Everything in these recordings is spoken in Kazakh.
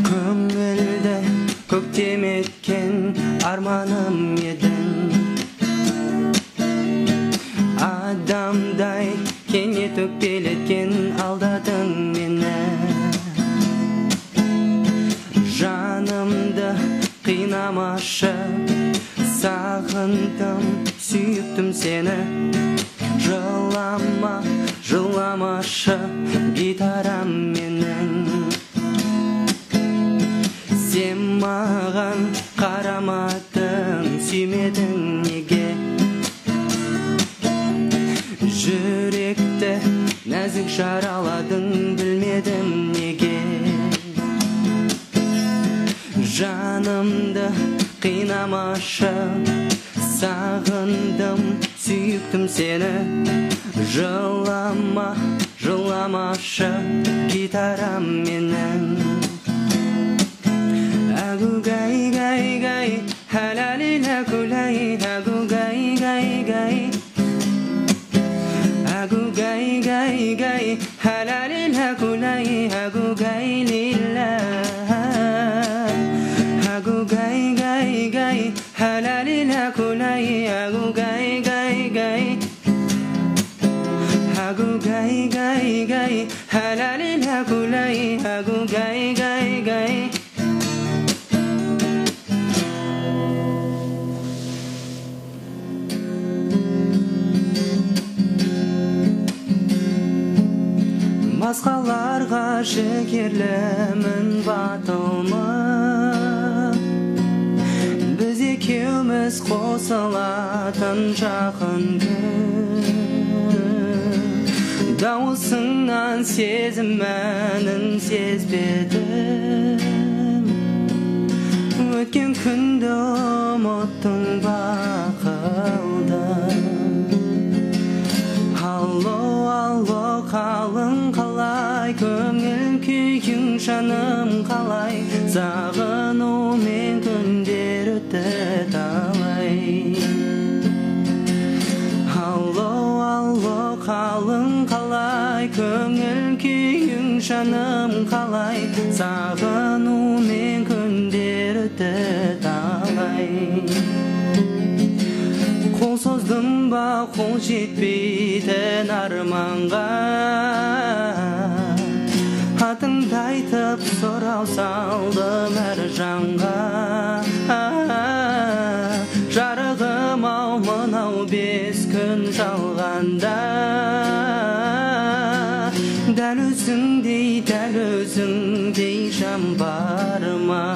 Köngülde köktem etken armanım yedin. Adamday kenge tökpeletken aldadın meni. Janımda kıynamaşı sağındım, süyüktüm seni. Жылама, жыламашы гитарам менің. Сен маған қарамадың, сүймедің неге? Жүректі нәзік жараладың, білмедім неге? Жанымды қинамашы, сағындым, süyüktüm seni. Жылама, жыламашы гитарам менің. Агу-гай, гай, гай, халалила-гулай. Агу-гай, гай, гай. Агу-гай, гай, гай, халалила-гулай. Агу-гай, лила. Агу-гай, гай, гай, халалила-гулай. Агу-гай, гай, гай. Агу-гай, гай, гай, халалила-гулай. Агу-гай, гай, гай. Басқаларға жігерлімін, батылмын. Біз екеуміз қосылатын жақын күн. Дауысыңнан сезім мәнін сезбедім. Өткен күнді ұмыттың бақылдым. Алло, алло, қалың қалай, көңіл күйің жаным қалай, сағынумен күндер өтті талай. Алло, алло, қалың қалай, көңіл күйің жаным қалай, сағынумен күндер өтті талай. Қол создым ба, қол жетпейтін арманға, атыңды айтып сұрау салдым әр жанға. Жарығым ау, мынау 5 күн жалғанда, дәл өзіңдей жан бар ма?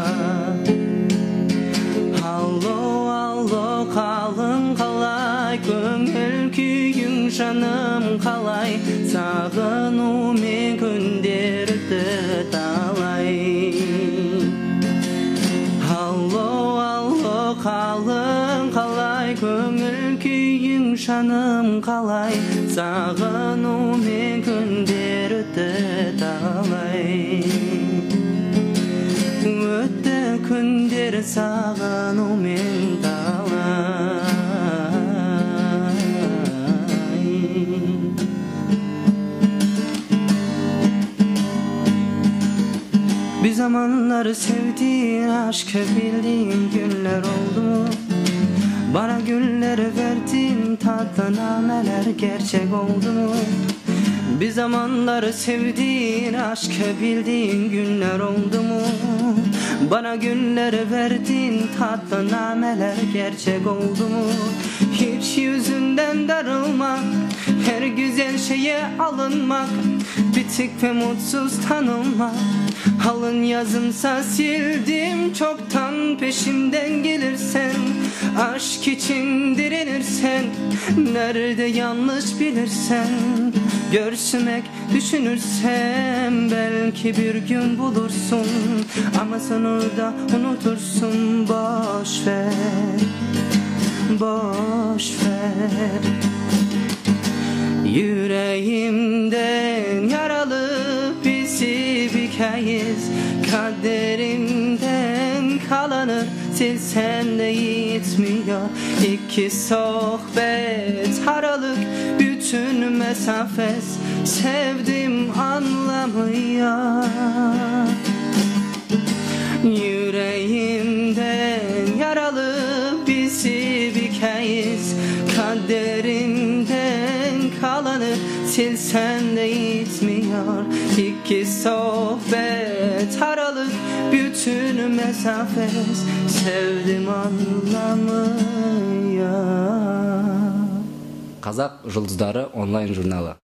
Алло, алло, қалың қалай, көңіл күйің жаным қалай, сағынумен күндер өтті талай. Алло, алло, қалың қалай, көңіл күйің жаным қалай, сағынумен күндер өтті талай. Өтті күндер сағынумен талай. Bir zamanlar sevdiğin, aşkı bildiğin günler oldu mu? Bana güller verdin, tatlı nameler gerçek oldu mu? Bir zamanlar sevdiğin, aşkı bildiğin günler oldu mu? Bana güller verdin, tatlı nameler gerçek oldu mu? Hiç yüzünden darılmak, her güzel şeye alınmak, bitik ve mutsuz tanılmak. Alın yazımsa sildim çoktan, peşimden gelirsen, aşk için direnirsen, nerede yanlış bilirsen, görsmek düşünürsem, belki bir gün bulursun, ama sonunda unutursun. Boş ver, boş ver. Yüreğimden yaralı bizi bir kez, kaderimden kalanı silsen de yetmiyor. İki sohbet aralık bütün mesafes sevdim anlamıyor. Yüreğimden yaralı bizi bir kez kaderimden kalanı silsen de yitmiyor. İki sohbet aralık bütün mesafes sevdim anlamıyor. Қазақ жұлдыздары онлайн журналы.